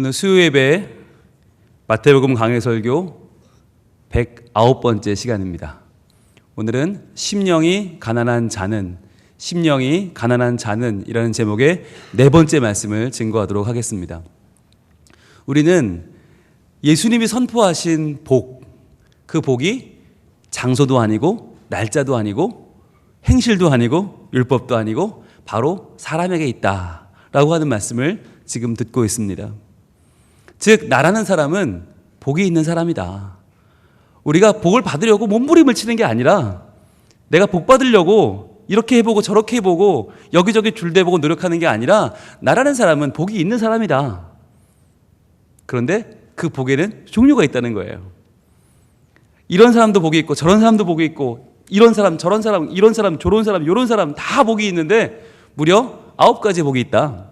오늘 수요예배 마태복음 강해 설교 109번째 시간입니다. 오늘은 심령이 가난한 자는 이라는 제목의 네 번째 말씀을 증거하도록 하겠습니다. 우리는 예수님이 선포하신 복, 그 복이 장소도 아니고 날짜도 아니고 행실도 아니고 율법도 아니고 바로 사람에게 있다라고 하는 말씀을 지금 듣고 있습니다. 즉 나라는 사람은 복이 있는 사람이다. 우리가 복을 받으려고 몸부림을 치는 게 아니라 내가 복 받으려고 이렇게 해보고 저렇게 해보고 여기저기 줄대보고 노력하는 게 아니라 나라는 사람은 복이 있는 사람이다. 그런데 그 복에는 종류가 있다는 거예요. 이런 사람도 복이 있고 저런 사람도 복이 있고 이런 사람 저런 사람 이런 사람 저런 사람 이런 사람 다 복이 있는데 무려 9가지 복이 있다.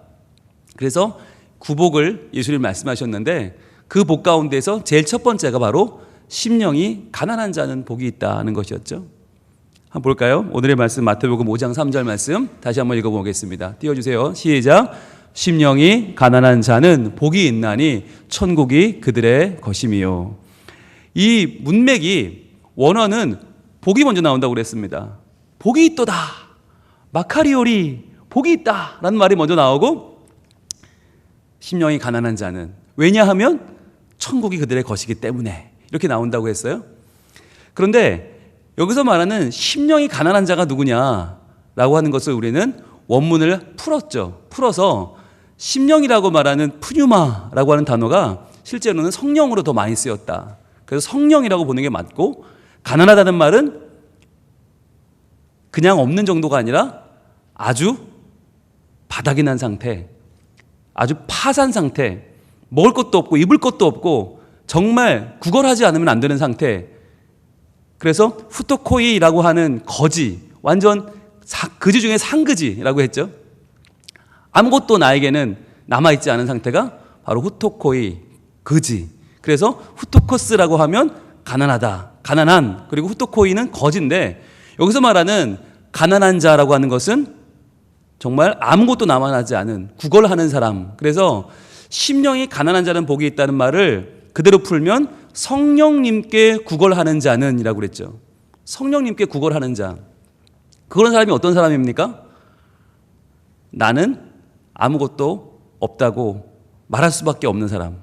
그래서 구복을 예수님 말씀하셨는데 그 복 가운데서 제일 첫 번째가 바로 심령이 가난한 자는 복이 있다는 것이었죠. 한번 볼까요? 오늘의 말씀 마태복음 5장 3절 말씀 다시 한번 읽어보겠습니다. 띄워주세요. 시작. 심령이 가난한 자는 복이 있나니 천국이 그들의 것임이요. 이 문맥이 원어는 복이 먼저 나온다고 그랬습니다. 복이 있도다. 마카리오리 복이 있다 라는 말이 먼저 나오고 심령이 가난한 자는 왜냐하면 천국이 그들의 것이기 때문에 이렇게 나온다고 했어요. 그런데 여기서 말하는 심령이 가난한 자가 누구냐라고 하는 것을 우리는 원문을 풀어서 심령이라고 말하는 푸뉴마라고 하는 단어가 실제로는 성령으로 더 많이 쓰였다. 그래서 성령이라고 보는 게 맞고 가난하다는 말은 그냥 없는 정도가 아니라 아주 바닥이 난 상태, 아주 파산 상태, 먹을 것도 없고 입을 것도 없고 정말 구걸하지 않으면 안 되는 상태. 그래서 후토코이라고 하는 거지, 완전 그지 중에 상그지라고 했죠. 아무것도 나에게는 남아있지 않은 상태가 바로 후토코이, 그지. 그래서 후토코스라고 하면 가난하다, 가난한, 그리고 후토코이는 거지인데 여기서 말하는 가난한 자라고 하는 것은 정말 아무것도 남아나지 않은 구걸하는 사람. 그래서 심령이 가난한 자는 복이 있다는 말을 그대로 풀면 성령님께 구걸하는 자는 이라고 그랬죠. 성령님께 구걸하는 자. 그런 사람이 어떤 사람입니까? 나는 아무것도 없다고 말할 수밖에 없는 사람.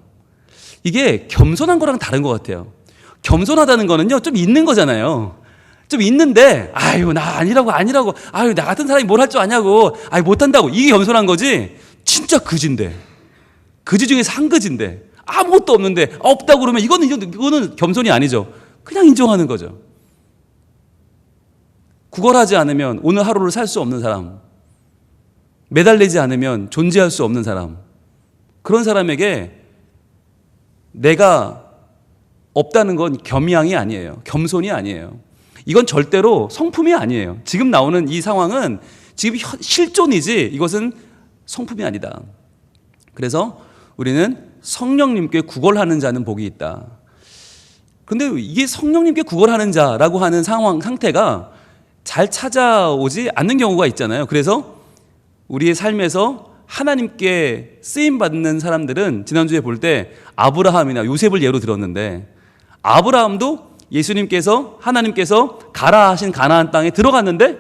이게 겸손한 거랑 다른 것 같아요. 겸손하다는 거는요, 좀 있는 거잖아요. 좀 있는데, 아유, 나 아니라고, 아유, 나 같은 사람이 뭘 할 줄 아냐고, 아유, 못한다고. 이게 겸손한 거지, 진짜 그지인데. 그지 중에 상그지인데. 아무것도 없는데, 없다고 그러면 이거는 겸손이 아니죠. 그냥 인정하는 거죠. 구걸하지 않으면 오늘 하루를 살 수 없는 사람. 매달리지 않으면 존재할 수 없는 사람. 그런 사람에게 내가 없다는 건 겸양이 아니에요. 겸손이 아니에요. 이건 절대로 성품이 아니에요. 지금 나오는 이 상황은 지금 실존이지 이것은 성품이 아니다. 그래서 우리는 성령님께 구걸하는 자는 복이 있다. 그런데 이게 성령님께 구걸하는 자라고 하는 상태가 잘 찾아오지 않는 경우가 있잖아요. 그래서 우리의 삶에서 하나님께 쓰임받는 사람들은 지난주에 볼 때 아브라함이나 요셉을 예로 들었는데 아브라함도 예수님께서 하나님께서 가라 하신 가나안 땅에 들어갔는데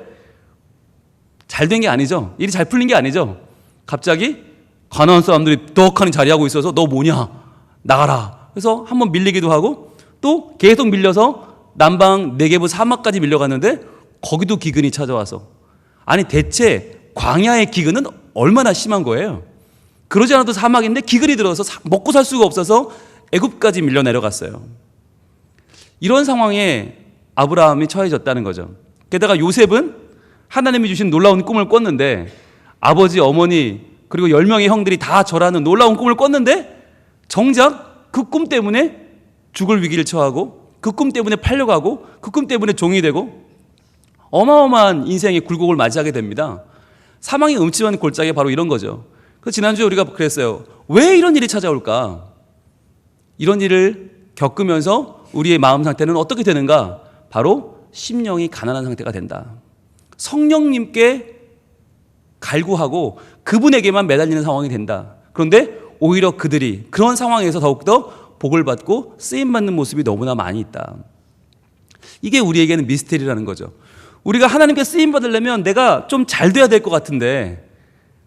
잘 된 게 아니죠. 일이 잘 풀린 게 아니죠. 갑자기 가나안 사람들이 떡하니 자리하고 있어서 너 뭐냐 나가라. 그래서 한번 밀리기도 하고 또 계속 밀려서 남방 네게부 사막까지 밀려갔는데 거기도 기근이 찾아와서 아니 대체 광야의 기근은 얼마나 심한 거예요. 그러지 않아도 사막인데 기근이 들어서 먹고 살 수가 없어서 애굽까지 밀려 내려갔어요. 이런 상황에 아브라함이 처해졌다는 거죠. 게다가 요셉은 하나님이 주신 놀라운 꿈을 꿨는데 아버지, 어머니 그리고 10명의 형들이 다 절하는 놀라운 꿈을 꿨는데 정작 그 꿈 때문에 죽을 위기를 처하고 그 꿈 때문에 팔려가고 그 꿈 때문에 종이 되고 어마어마한 인생의 굴곡을 맞이하게 됩니다. 사망의 음침한 골짜기 바로 이런 거죠. 그래서 지난주에 우리가 그랬어요. 왜 이런 일이 찾아올까? 이런 일을 겪으면서 우리의 마음 상태는 어떻게 되는가? 바로 심령이 가난한 상태가 된다. 성령님께 갈구하고 그분에게만 매달리는 상황이 된다. 그런데 오히려 그들이 그런 상황에서 더욱더 복을 받고 쓰임받는 모습이 너무나 많이 있다. 이게 우리에게는 미스테리라는 거죠. 우리가 하나님께 쓰임받으려면 내가 좀 잘 돼야 될 것 같은데,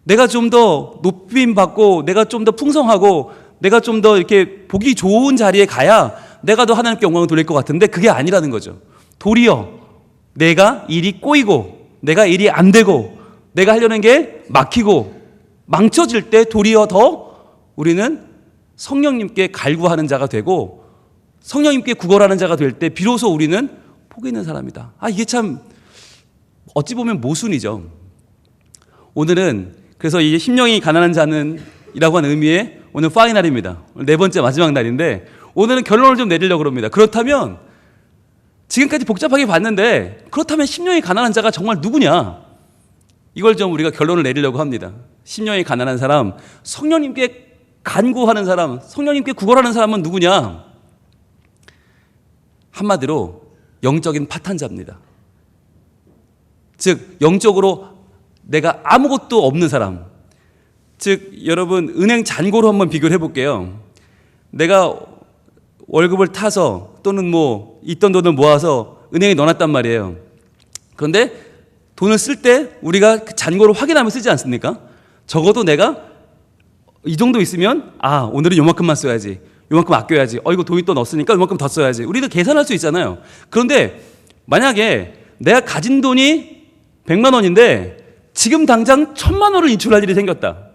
내가 좀 더 높임 받고 내가 좀 더 풍성하고 내가 좀 더 이렇게 보기 좋은 자리에 가야 내가 더 하나님께 영광을 돌릴 것 같은데, 그게 아니라는 거죠. 도리어 내가 일이 꼬이고 내가 일이 안 되고 내가 하려는 게 막히고 망쳐질 때 도리어 더 우리는 성령님께 갈구하는 자가 되고 성령님께 구걸하는 자가 될 때 비로소 우리는 복이 있는 사람이다. 이게 참 어찌 보면 모순이죠. 오늘은 그래서 이 심령이 가난한 자는 이라고 하는 의미의 오늘 파이널입니다. 네 번째 마지막 날인데 오늘은 결론을 좀 내리려고 합니다. 그렇다면 지금까지 복잡하게 봤는데 그렇다면 심령이 가난한 자가 정말 누구냐? 이걸 좀 우리가 결론을 내리려고 합니다. 심령이 가난한 사람, 성령님께 간구하는 사람, 성령님께 구걸하는 사람은 누구냐? 한마디로 영적인 파탄자입니다. 즉 영적으로 내가 아무것도 없는 사람. 즉 여러분 은행 잔고로 한번 비교를 해볼게요. 내가 월급을 타서 또는 뭐 있던 돈을 모아서 은행에 넣어놨단 말이에요. 그런데 돈을 쓸 때 우리가 그 잔고를 확인하면 쓰지 않습니까? 적어도 내가 이 정도 있으면 오늘은 요만큼만 써야지, 요만큼 아껴야지, 이거 돈이 또 넣었으니까 요만큼 더 써야지. 우리도 계산할 수 있잖아요. 그런데 만약에 내가 가진 돈이 100만 원인데 지금 당장 1000만 원을 인출할 일이 생겼다.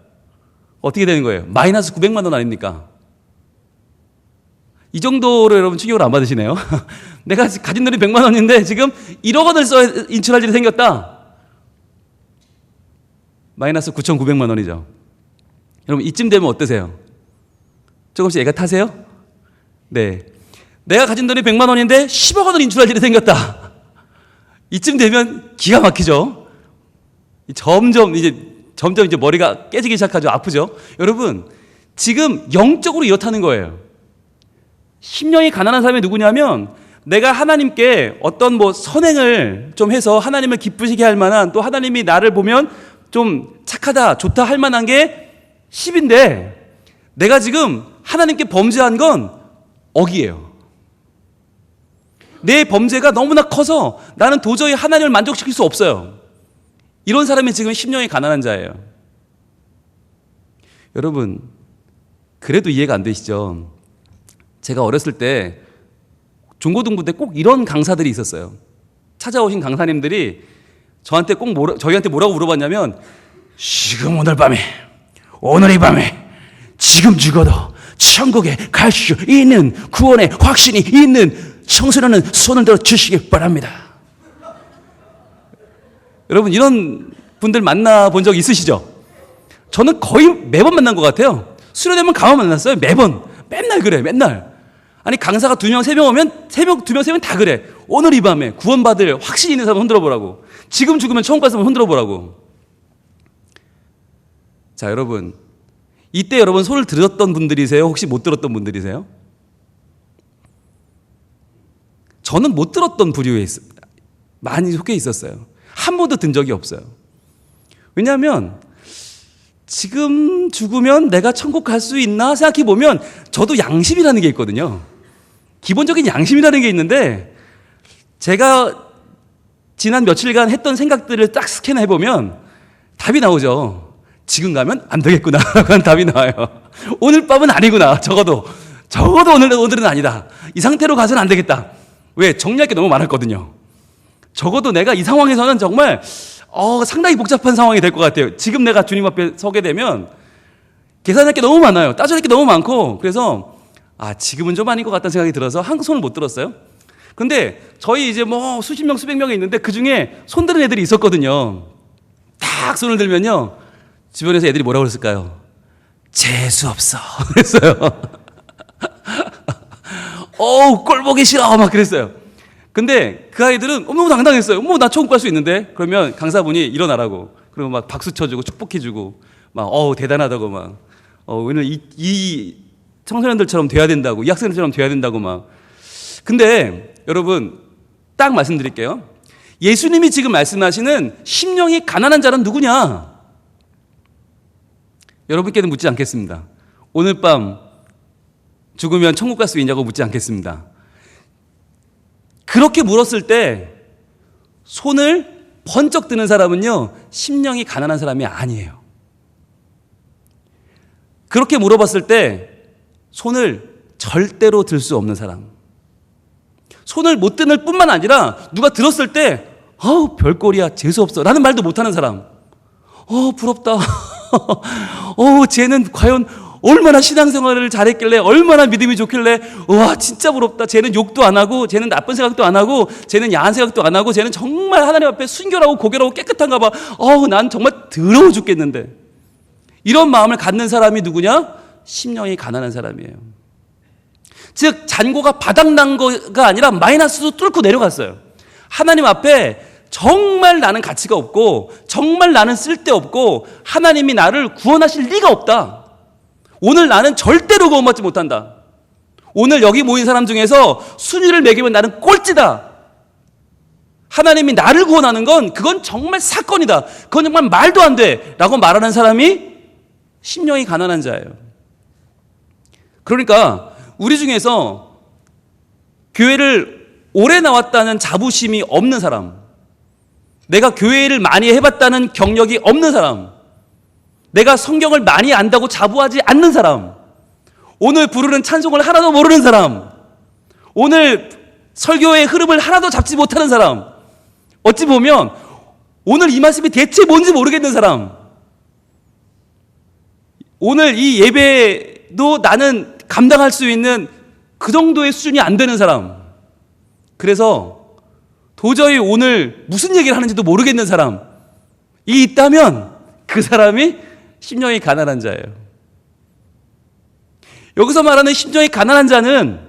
어떻게 되는 거예요? 마이너스 900만 원 아닙니까? 이 정도로 여러분 충격을 안 받으시네요. 내가 가진 돈이 100만 원인데 지금 1억 원을 인출할 일이 생겼다. 마이너스 9,900만 원이죠. 여러분 이쯤 되면 어떠세요? 조금씩 애가 타세요? 네. 내가 가진 돈이 100만 원인데 10억 원을 인출할 일이 생겼다. 이쯤 되면 기가 막히죠. 점점 이제 머리가 깨지기 시작하죠. 아프죠. 여러분 지금 영적으로 이렇다는 거예요. 심령이 가난한 사람이 누구냐면 내가 하나님께 어떤 선행을 좀 해서 하나님을 기쁘시게 할 만한, 또 하나님이 나를 보면 좀 착하다 좋다 할 만한 게 10인데 내가 지금 하나님께 범죄한 건 억이에요. 내 범죄가 너무나 커서 나는 도저히 하나님을 만족시킬 수 없어요. 이런 사람이 지금 심령이 가난한 자예요. 여러분 그래도 이해가 안 되시죠? 제가 어렸을 때 중고등부 때 꼭 이런 강사들이 있었어요. 찾아오신 강사님들이 저희한테 뭐라고 물어봤냐면, 지금 오늘 이 밤에 지금 죽어도 천국에 갈 수 있는 구원의 확신이 있는 청소년은 손을 들어 주시기 바랍니다. 여러분 이런 분들 만나본 적 있으시죠? 저는 거의 매번 만난 것 같아요. 수련회만 가만 만났어요. 맨날 그래, 맨날. 아니 강사가 2명, 3명 오면 2명, 3명 다 그래. 오늘 이 밤에 구원받을 확신이 있는 사람 흔들어 보라고. 지금 죽으면 천국 갔으면 흔들어 보라고. 자 여러분, 이때 여러분 손을 들었던 분들이세요? 혹시 못 들었던 분들이세요? 저는 못 들었던 부류에 많이 속해 있었어요. 한 번도 든 적이 없어요. 왜냐하면 지금 죽으면 내가 천국 갈 수 있나 생각해 보면 저도 양심이라는 게 있거든요. 기본적인 양심이라는 게 있는데 제가 지난 며칠간 했던 생각들을 딱 스캔해 보면 답이 나오죠. 지금 가면 안 되겠구나 라는 답이 나와요. 오늘 밤은 아니구나. 적어도 오늘은 아니다. 이 상태로 가서는 안 되겠다. 왜? 정리할 게 너무 많았거든요. 적어도 내가 이 상황에서는 정말 상당히 복잡한 상황이 될 것 같아요. 지금 내가 주님 앞에 서게 되면 계산할 게 너무 많아요. 따져야 할 게 너무 많고, 그래서 지금은 좀 아닌 것 같다는 생각이 들어서 한 손을 못 들었어요. 근데 저희 이제 수십 명, 수백 명이 있는데 그 중에 손 드는 애들이 있었거든요. 딱 손을 들면요, 주변에서 애들이 뭐라고 그랬을까요? 재수 없어 그랬어요. 꼴 보기 싫어 막 그랬어요. 근데 그 아이들은 너무 당당했어요. 나 천국 갈 수 있는데? 그러면 강사분이 일어나라고. 그리고 막 박수 쳐주고 축복해주고 막 대단하다고 막 오늘 이 청소년들처럼 돼야 된다고, 이 학생들처럼 돼야 된다고 막. 근데 여러분 딱 말씀드릴게요. 예수님이 지금 말씀하시는 심령이 가난한 자는 누구냐? 여러분께는 묻지 않겠습니다. 오늘 밤 죽으면 천국 갈 수 있냐고 묻지 않겠습니다. 그렇게 물었을 때 손을 번쩍 드는 사람은요, 심령이 가난한 사람이 아니에요. 그렇게 물어봤을 때 손을 절대로 들 수 없는 사람, 손을 못 드는 뿐만 아니라 누가 들었을 때 별꼴이야, 재수없어 라는 말도 못하는 사람, 부럽다. 쟤는 과연 얼마나 신앙생활을 잘했길래, 얼마나 믿음이 좋길래, 와 진짜 부럽다. 쟤는 욕도 안 하고, 쟤는 나쁜 생각도 안 하고, 쟤는 야한 생각도 안 하고, 쟤는 정말 하나님 앞에 순결하고 고결하고 깨끗한가 봐. 난 정말 더러워 죽겠는데. 이런 마음을 갖는 사람이 누구냐? 심령이 가난한 사람이에요. 즉 잔고가 바닥난 거가 아니라 마이너스도 뚫고 내려갔어요. 하나님 앞에 정말 나는 가치가 없고, 정말 나는 쓸데없고, 하나님이 나를 구원하실 리가 없다. 오늘 나는 절대로 구원받지 못한다. 오늘 여기 모인 사람 중에서 순위를 매기면 나는 꼴찌다. 하나님이 나를 구원하는 건 그건 정말 사건이다. 그건 정말 말도 안 돼. 라고 말하는 사람이 심령이 가난한 자예요. 그러니까 우리 중에서 교회를 오래 나왔다는 자부심이 없는 사람, 내가 교회를 많이 해봤다는 경력이 없는 사람, 내가 성경을 많이 안다고 자부하지 않는 사람, 오늘 부르는 찬송을 하나도 모르는 사람, 오늘 설교의 흐름을 하나도 잡지 못하는 사람, 어찌 보면 오늘 이 말씀이 대체 뭔지 모르겠는 사람, 오늘 이 예배도 나는 감당할 수 있는 그 정도의 수준이 안 되는 사람, 그래서 도저히 오늘 무슨 얘기를 하는지도 모르겠는 사람이 있다면 그 사람이 심령이 가난한 자예요. 여기서 말하는 심령이 가난한 자는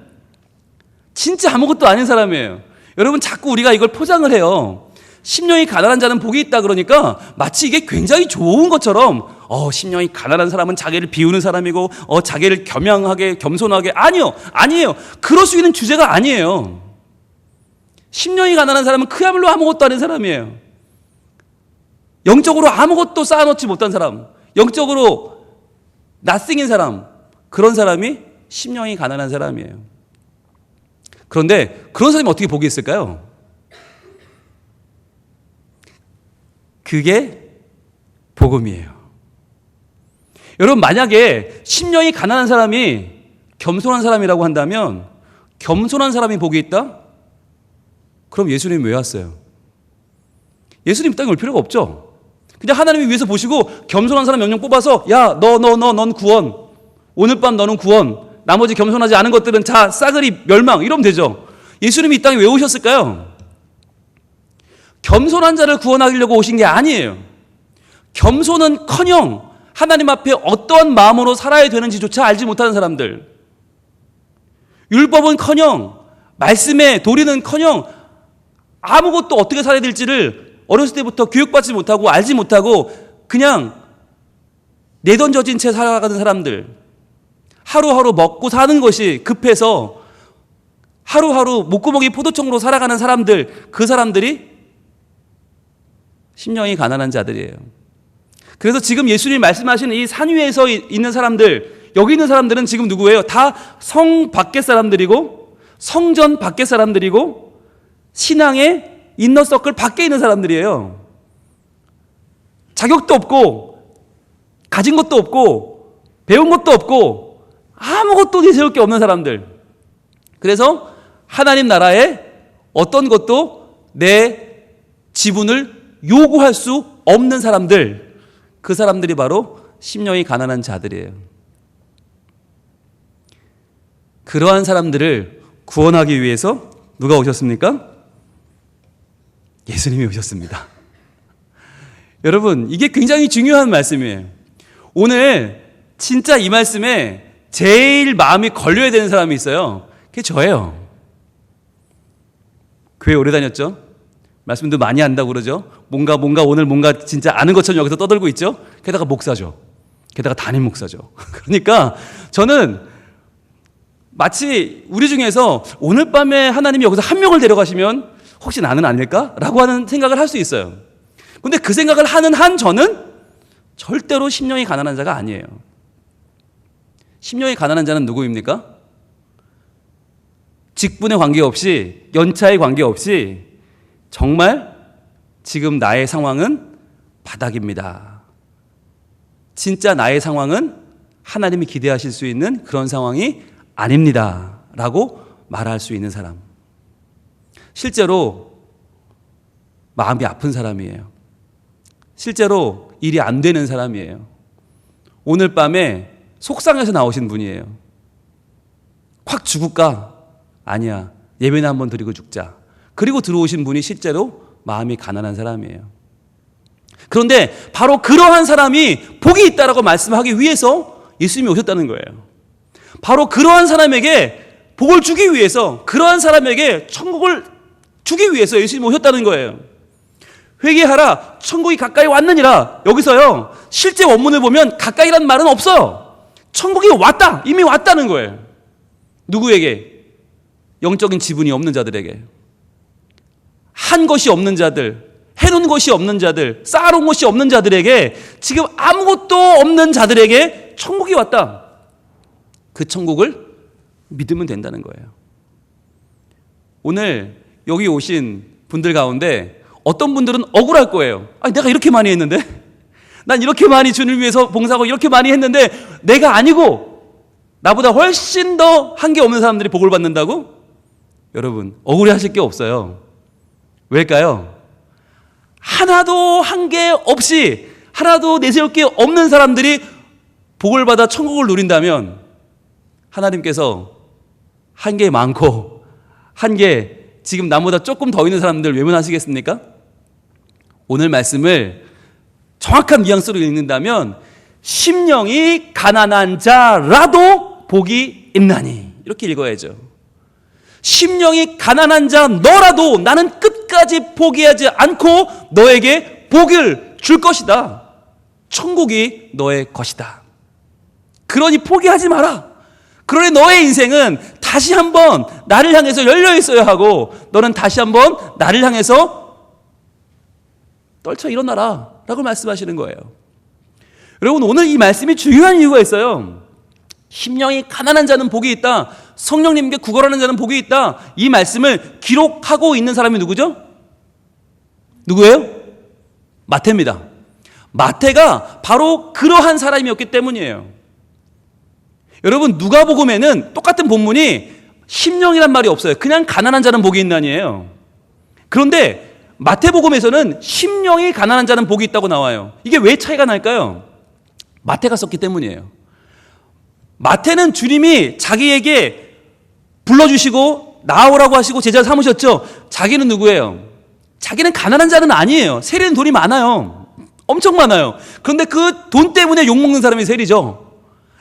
진짜 아무것도 아닌 사람이에요. 여러분 자꾸 우리가 이걸 포장을 해요. 심령이 가난한 자는 복이 있다 그러니까 마치 이게 굉장히 좋은 것처럼 심령이 가난한 사람은 자기를 비우는 사람이고 자기를 겸양하게 겸손하게, 아니에요. 그럴 수 있는 주제가 아니에요. 심령이 가난한 사람은 그야말로 아무것도 아닌 사람이에요. 영적으로 아무것도 쌓아놓지 못한 사람, 영적으로 낫생인 사람, 그런 사람이 심령이 가난한 사람이에요. 그런데 그런 사람이 어떻게 복이 있을까요? 그게 복음이에요. 여러분 만약에 심령이 가난한 사람이 겸손한 사람이라고 한다면, 겸손한 사람이 복이 있다? 그럼 예수님 왜 왔어요? 예수님 땅에 올 필요가 없죠. 그냥 하나님이 위해서 보시고 겸손한 사람 명령 뽑아서 넌 구원, 오늘 밤 너는 구원, 나머지 겸손하지 않은 것들은 자 싸그리 멸망, 이러면 되죠. 예수님이 이 땅에 왜 오셨을까요? 겸손한 자를 구원하려고 오신 게 아니에요. 겸손은커녕 하나님 앞에 어떠한 마음으로 살아야 되는지조차 알지 못하는 사람들, 율법은커녕 말씀의 도리는커녕 아무것도 어떻게 살아야 될지를 어렸을 때부터 교육받지 못하고 알지 못하고 그냥 내던져진 채 살아가는 사람들, 하루하루 먹고 사는 것이 급해서 하루하루 목구멍이 포도청으로 살아가는 사람들, 그 사람들이 심령이 가난한 자들이에요. 그래서 지금 예수님이 말씀하시는 이 산 위에서 있는 사람들, 여기 있는 사람들은 지금 누구예요? 다 성 밖의 사람들이고 성전 밖의 사람들이고 신앙의 인너서클 밖에 있는 사람들이에요. 자격도 없고 가진 것도 없고 배운 것도 없고 아무것도 내세울 게 없는 사람들. 그래서 하나님 나라에 어떤 것도 내 지분을 요구할 수 없는 사람들, 그 사람들이 바로 심령이 가난한 자들이에요. 그러한 사람들을 구원하기 위해서 누가 오셨습니까? 예수님이 오셨습니다. 여러분, 이게 굉장히 중요한 말씀이에요. 오늘 진짜 이 말씀에 제일 마음이 걸려야 되는 사람이 있어요. 그게 저예요. 교회 오래 다녔죠? 말씀도 많이 한다고 그러죠? 뭔가 오늘 뭔가 진짜 아는 것처럼 여기서 떠들고 있죠? 게다가 목사죠. 게다가 담임 목사죠. 그러니까 저는 마치 우리 중에서 오늘 밤에 하나님이 여기서 한 명을 데려가시면 혹시 나는 아닐까? 라고 하는 생각을 할 수 있어요. 근데 그 생각을 하는 한 저는 절대로 심령이 가난한 자가 아니에요. 심령이 가난한 자는 누구입니까? 직분에 관계없이, 연차에 관계없이 정말 지금 나의 상황은 바닥입니다. 진짜 나의 상황은 하나님이 기대하실 수 있는 그런 상황이 아닙니다. 라고 말할 수 있는 사람. 실제로 마음이 아픈 사람이에요. 실제로 일이 안 되는 사람이에요. 오늘 밤에 속상해서 나오신 분이에요. 확 죽을까? 아니야. 예배나 한번 드리고 죽자. 그리고 들어오신 분이 실제로 마음이 가난한 사람이에요. 그런데 바로 그러한 사람이 복이 있다라고 말씀하기 위해서 예수님이 오셨다는 거예요. 바로 그러한 사람에게 복을 주기 위해서, 그러한 사람에게 천국을 주기 위해서 예수님이 오셨다는 거예요. 회개하라, 천국이 가까이 왔느니라. 여기서요, 실제 원문을 보면 가까이라는 말은 없어요. 천국이 왔다, 이미 왔다는 거예요. 누구에게? 영적인 지분이 없는 자들에게. 한 것이 없는 자들, 해놓은 것이 없는 자들, 쌓아놓은 것이 없는 자들에게, 지금 아무것도 없는 자들에게 천국이 왔다. 그 천국을 믿으면 된다는 거예요. 오늘 여기 오신 분들 가운데 어떤 분들은 억울할 거예요. 아니, 내가 이렇게 많이 했는데, 난 이렇게 많이 주님을 위해서 봉사하고 이렇게 많이 했는데 내가 아니고 나보다 훨씬 더 한 게 없는 사람들이 복을 받는다고? 여러분, 억울해하실 게 없어요. 왜일까요? 하나도 한 게 없이, 하나도 내세울 게 없는 사람들이 복을 받아 천국을 누린다면 하나님께서 한 게 많고 한 게 지금 나보다 조금 더 있는 사람들 외면하시겠습니까? 오늘 말씀을 정확한 뉘앙스로 읽는다면 심령이 가난한 자라도 복이 있나니, 이렇게 읽어야죠. 심령이 가난한 자 너라도 나는 끝까지 포기하지 않고 너에게 복을 줄 것이다. 천국이 너의 것이다. 그러니 포기하지 마라. 그러니 너의 인생은 다시 한번 나를 향해서 열려 있어야 하고, 너는 다시 한번 나를 향해서 떨쳐 일어나라 라고 말씀하시는 거예요. 여러분, 오늘 이 말씀이 중요한 이유가 있어요. 심령이 가난한 자는 복이 있다, 성령님께 구걸하는 자는 복이 있다, 이 말씀을 기록하고 있는 사람이 누구죠? 누구예요? 마태입니다. 마태가 바로 그러한 사람이었기 때문이에요. 여러분, 누가복음에는 똑같은 본문이 심령이란 말이 없어요. 그냥 가난한 자는 복이 있나니에요. 그런데 마태복음에서는 심령이 가난한 자는 복이 있다고 나와요. 이게 왜 차이가 날까요? 마태가 썼기 때문이에요. 마태는 주님이 자기에게 불러주시고 나오라고 하시고 제자 삼으셨죠. 자기는 누구예요? 자기는 가난한 자는 아니에요. 세리는 돈이 많아요. 엄청 많아요. 그런데 그 돈 때문에 욕먹는 사람이 세리죠.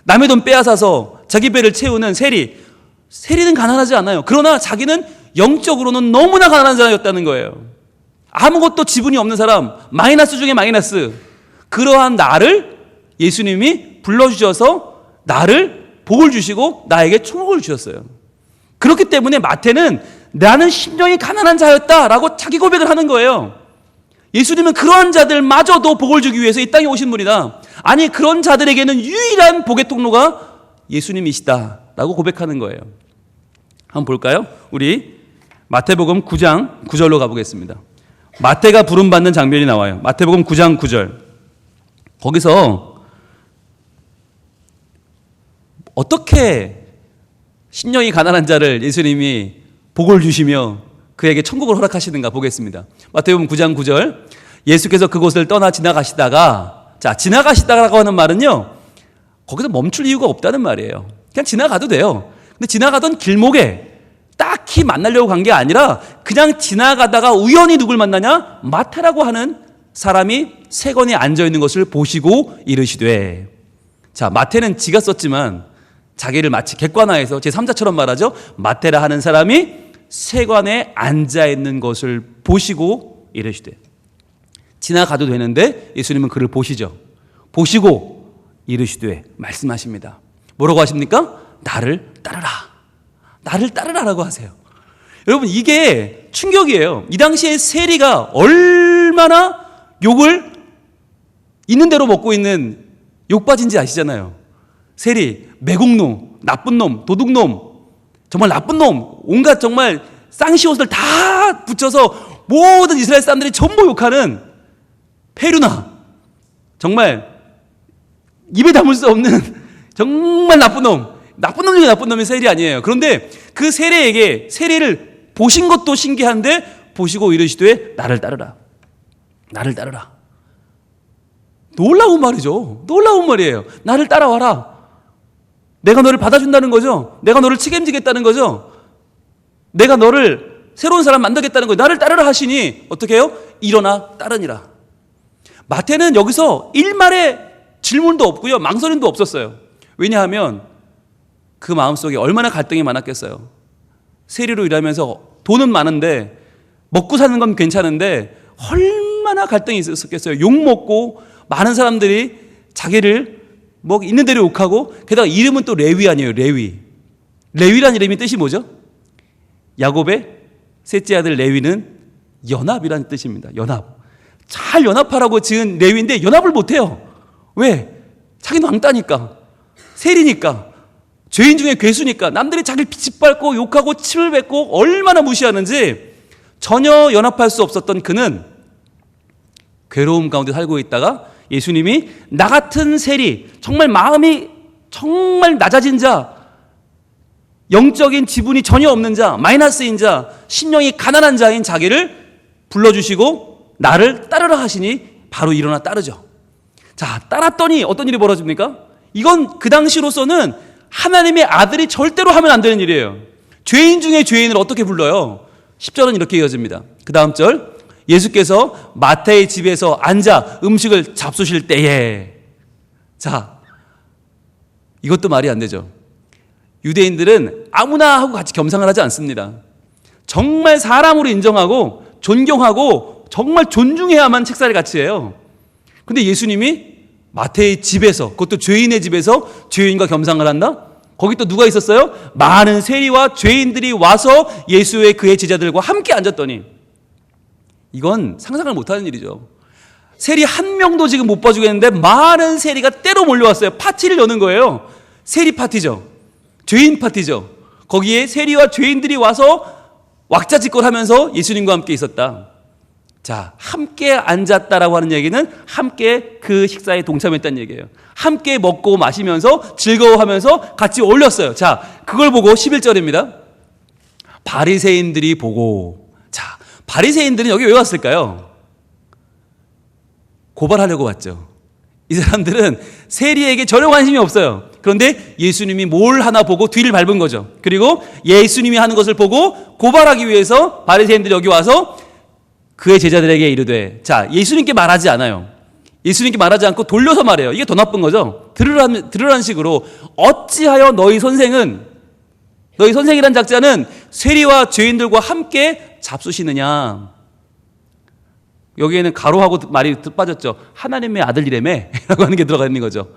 남의 돈 빼앗아서 자기 배를 채우는 세리. 세리는 가난하지 않아요. 그러나 자기는 영적으로는 너무나 가난한 자였다는 거예요. 아무것도 지분이 없는 사람, 마이너스 중에 마이너스. 그러한 나를 예수님이 불러주셔서 나를 복을 주시고 나에게 천국을 주셨어요. 그렇기 때문에 마태는 나는 심령이 가난한 자였다라고 자기 고백을 하는 거예요. 예수님은 그러한 자들마저도 복을 주기 위해서 이 땅에 오신 분이다. 아니, 그런 자들에게는 유일한 복의 통로가 예수님이시다라고 고백하는 거예요. 한번 볼까요? 우리 마태복음 9장 9절로 가보겠습니다. 마태가 부름받는 장면이 나와요. 마태복음 9장 9절. 거기서 어떻게 심령이 가난한 자를 예수님이 복을 주시며 그에게 천국을 허락하시는가 보겠습니다. 마태복음 9장 9절. 예수께서 그곳을 떠나 지나가시다가, 자, 지나가시다라고 하는 말은요, 거기서 멈출 이유가 없다는 말이에요. 그냥 지나가도 돼요. 근데 지나가던 길목에 딱히 만나려고 간 게 아니라 그냥 지나가다가 우연히 누굴 만나냐? 마태라고 하는 사람이 세건에 앉아있는 것을 보시고 이르시되. 자, 마태는 지가 썼지만 자기를 마치 객관화해서 제3자처럼 말하죠. 마태라 하는 사람이 세관에 앉아있는 것을 보시고 이르시되. 지나가도 되는데 예수님은 그를 보시죠. 보시고 이르시되 말씀하십니다. 뭐라고 하십니까? 나를 따르라. 나를 따르라라고 하세요. 여러분, 이게 충격이에요. 이 당시에 세리가 얼마나 욕을 있는 대로 먹고 있는 욕받인지 아시잖아요. 세리, 매국노, 나쁜 놈, 도둑놈, 정말 나쁜 놈, 온갖 정말 쌍시옷을 다 붙여서 모든 이스라엘 사람들이 전부 욕하는 페류나, 정말 입에 담을 수 없는 정말 나쁜 놈, 나쁜 놈 중에 나쁜 놈이 세리 아니에요. 그런데 그 세리를 보신 것도 신기한데 보시고 이르시되 나를 따르라, 나를 따르라. 놀라운 말이죠. 놀라운 말이에요. 나를 따라와라. 내가 너를 받아준다는 거죠. 내가 너를 책임지겠다는 거죠. 내가 너를 새로운 사람 만들겠다는 거예요. 나를 따르라 하시니 어떻게 해요? 일어나 따르니라. 마태는 여기서 일말의 질문도 없고요, 망설임도 없었어요. 왜냐하면 그 마음속에 얼마나 갈등이 많았겠어요. 세리로 일하면서 돈은 많은데 먹고 사는 건 괜찮은데 얼마나 갈등이 있었겠어요. 욕먹고 많은 사람들이 자기를 뭐 있는 대로 욕하고, 게다가 이름은 또 레위 아니에요. 레위란 이름이 뜻이 뭐죠? 야곱의 셋째 아들 레위는 연합이라는 뜻입니다. 연합. 잘 연합하라고 지은 레위인데 연합을 못해요. 왜? 자기는 왕따니까, 세리니까, 죄인 중에 괴수니까, 남들이 자기를 짓밟고 욕하고 침을 뱉고 얼마나 무시하는지 전혀 연합할 수 없었던 그는 괴로움 가운데 살고 있다가 예수님이 나 같은 세리, 정말 마음이 정말 낮아진 자, 영적인 지분이 전혀 없는 자, 마이너스인 자, 심령이 가난한 자인 자기를 불러주시고 나를 따르라 하시니 바로 일어나 따르죠. 자, 따랐더니 어떤 일이 벌어집니까? 이건 그 당시로서는 하나님의 아들이 절대로 하면 안 되는 일이에요. 죄인 중에 죄인을 어떻게 불러요? 10절은 이렇게 이어집니다. 그 다음 절, 예수께서 마태의 집에서 앉아 음식을 잡수실 때에. 자, 이것도 말이 안 되죠. 유대인들은 아무나 하고 같이 겸상을 하지 않습니다. 정말 사람으로 인정하고 존경하고 정말 존중해야만 책상을 같이 해요. 근데 예수님이 마태의 집에서, 그것도 죄인의 집에서 죄인과 겸상을 한다? 거기 또 누가 있었어요? 많은 세리와 죄인들이 와서 예수의 그의 제자들과 함께 앉았더니, 이건 상상을 못하는 일이죠. 세리 한 명도 지금 못 봐주겠는데 많은 세리가 때로 몰려왔어요. 파티를 여는 거예요. 세리 파티죠. 죄인 파티죠. 거기에 세리와 죄인들이 와서 왁자지껄하면서 예수님과 함께 있었다. 자, 함께 앉았다라고 하는 얘기는 함께 그 식사에 동참했다는 얘기예요. 함께 먹고 마시면서 즐거워하면서 같이 어울렸어요. 자, 그걸 보고 11절입니다. 바리새인들이 보고. 자, 바리새인들은 여기 왜 왔을까요? 고발하려고 왔죠. 이 사람들은 세리에게 전혀 관심이 없어요. 그런데 예수님이 뭘 하나 보고 뒤를 밟은 거죠. 그리고 예수님이 하는 것을 보고 고발하기 위해서 바리새인들이 여기 와서 그의 제자들에게 이르되, 자, 예수님께 말하지 않아요. 예수님께 말하지 않고 돌려서 말해요. 이게 더 나쁜 거죠. 들으라는 식으로, 어찌하여 너희 선생이란 작자는 세리와 죄인들과 함께 잡수시느냐. 여기에는 가로하고 말이 빠졌죠. 하나님의 아들이라며 라고 하는 게 들어가 있는 거죠.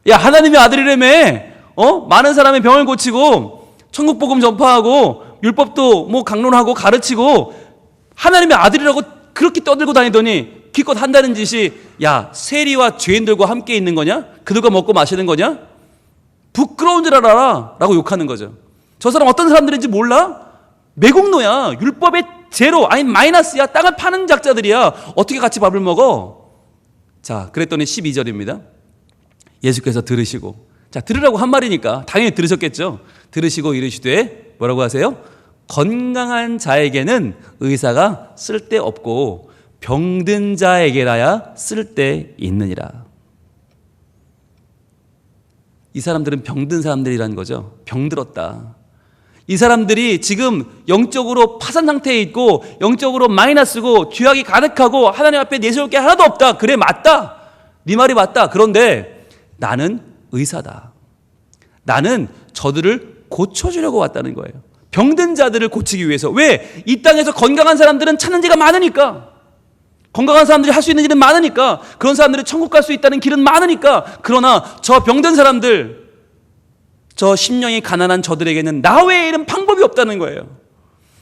야, 하나님의 아들이라며, 많은 사람의 병을 고치고 천국 복음 전파하고 율법도 뭐 강론하고 가르치고 하나님의 아들이라고 그렇게 떠들고 다니더니 기껏 한다는 짓이, 야, 세리와 죄인들과 함께 있는 거냐? 그들과 먹고 마시는 거냐? 부끄러운 줄 알아라 라고 욕하는 거죠. 저 사람 어떤 사람들인지 몰라? 매국노야. 율법의 제로, 아니 마이너스야. 땅을 파는 작자들이야. 어떻게 같이 밥을 먹어? 자, 그랬더니 12절입니다. 예수께서 들으시고, 자, 들으라고 한 말이니까 당연히 들으셨겠죠. 들으시고 이르시되, 뭐라고 하세요? 건강한 자에게는 의사가 쓸데없고 병든 자에게라야 쓸데있느니라. 이 사람들은 병든 사람들이라는 거죠. 병들었다. 이 사람들이 지금 영적으로 파산 상태에 있고 영적으로 마이너스고 죄악이 가득하고 하나님 앞에 내세울 게 하나도 없다. 그래, 맞다. 네 말이 맞다. 그런데 나는 의사다. 나는 저들을 고쳐주려고 왔다는 거예요. 병든 자들을 고치기 위해서. 왜? 이 땅에서 건강한 사람들은 찾는 데가 많으니까. 건강한 사람들이 할 수 있는 일은 많으니까. 그런 사람들이 천국 갈 수 있다는 길은 많으니까. 그러나 저 병든 사람들, 저 심령이 가난한 저들에게는 나 외에는 방법이 없다는 거예요.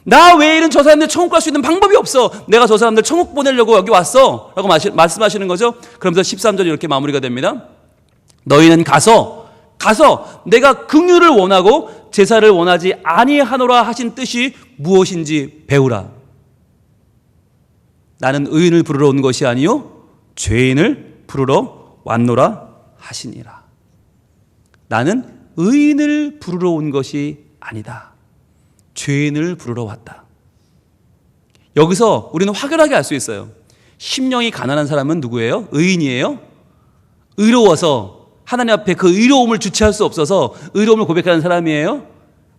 나 외에는 저 사람들 천국 갈 수 있는 방법이 없어. 내가 저 사람들 천국 보내려고 여기 왔어 라고 말씀하시는 거죠. 그러면서 13절이 이렇게 마무리가 됩니다. 너희는 가서 가서 내가 긍휼을 원하고 제사를 원하지 아니하노라 하신 뜻이 무엇인지 배우라. 나는 의인을 부르러 온 것이 아니요 죄인을 부르러 왔노라 하시니라. 나는 의인을 부르러 온 것이 아니다. 죄인을 부르러 왔다. 여기서 우리는 확연하게 알 수 있어요. 심령이 가난한 사람은 누구예요? 의인이에요? 의로워서 하나님 앞에 그 의로움을 주체할 수 없어서 의로움을 고백하는 사람이에요?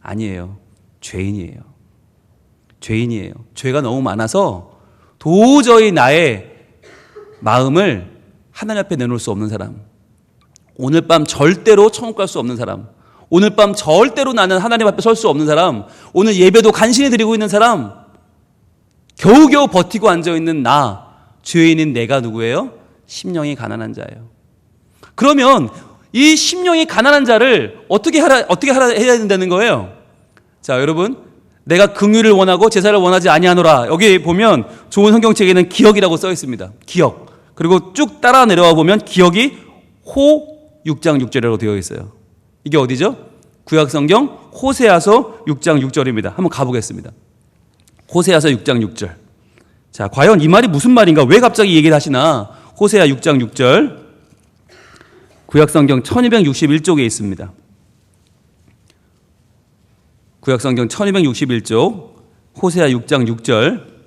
아니에요. 죄인이에요. 죄인이에요. 죄가 너무 많아서 도저히 나의 마음을 하나님 앞에 내놓을 수 없는 사람, 오늘 밤 절대로 천국 갈 수 없는 사람, 오늘 밤 절대로 나는 하나님 앞에 설 수 없는 사람, 오늘 예배도 간신히 드리고 있는 사람, 겨우겨우 버티고 앉아있는 나, 죄인인 내가 누구예요? 심령이 가난한 자예요. 그러면 이 심령이 가난한 자를 어떻게 해야 된다는 거예요? 자, 여러분, 내가 긍휼을 원하고 제사를 원하지 아니하노라. 여기 보면 좋은 성경책에는 기억이라고 써 있습니다. 기억. 그리고 쭉 따라 내려와 보면 기억이 호 6장 6절이라고 되어 있어요. 이게 어디죠? 구약성경 호세아서 6장 6절입니다. 한번 가보겠습니다. 호세아서 6장 6절. 자, 과연 이 말이 무슨 말인가? 왜 갑자기 얘기를 하시나? 호세아 6장 6절. 구약성경 1261쪽에 있습니다. 구약성경 1261쪽 호세아 6장 6절.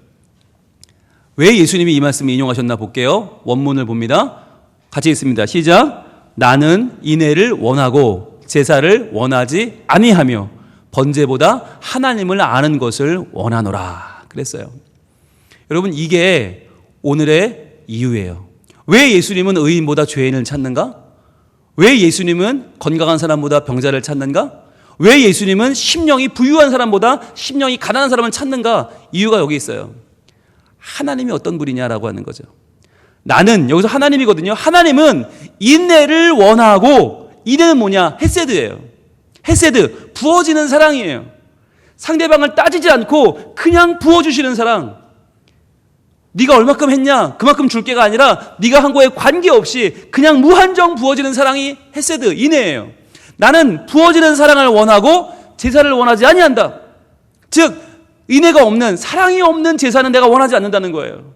왜 예수님이 이 말씀을 인용하셨나 볼게요. 원문을 봅니다. 같이 읽습니다. 시작. 나는 인애를 원하고 제사를 원하지 아니하며 번제보다 하나님을 아는 것을 원하노라 그랬어요. 여러분, 이게 오늘의 이유예요. 왜 예수님은 의인보다 죄인을 찾는가? 왜 예수님은 건강한 사람보다 병자를 찾는가? 왜 예수님은 심령이 부유한 사람보다 심령이 가난한 사람을 찾는가? 이유가 여기 있어요. 하나님이 어떤 분이냐라고 하는 거죠. 나는, 여기서 하나님이거든요. 하나님은 인애를 원하고, 인애는 뭐냐? 헤세드예요. 헤세드, 부어지는 사랑이에요. 상대방을 따지지 않고 그냥 부어주시는 사랑. 네가 얼마큼 했냐? 그만큼 줄게가 아니라 네가 한 거에 관계없이 그냥 무한정 부어지는 사랑이 헤세드, 인애예요. 나는 부어지는 사랑을 원하고 제사를 원하지 아니한다. 즉 인애가 없는, 사랑이 없는 제사는 내가 원하지 않는다는 거예요.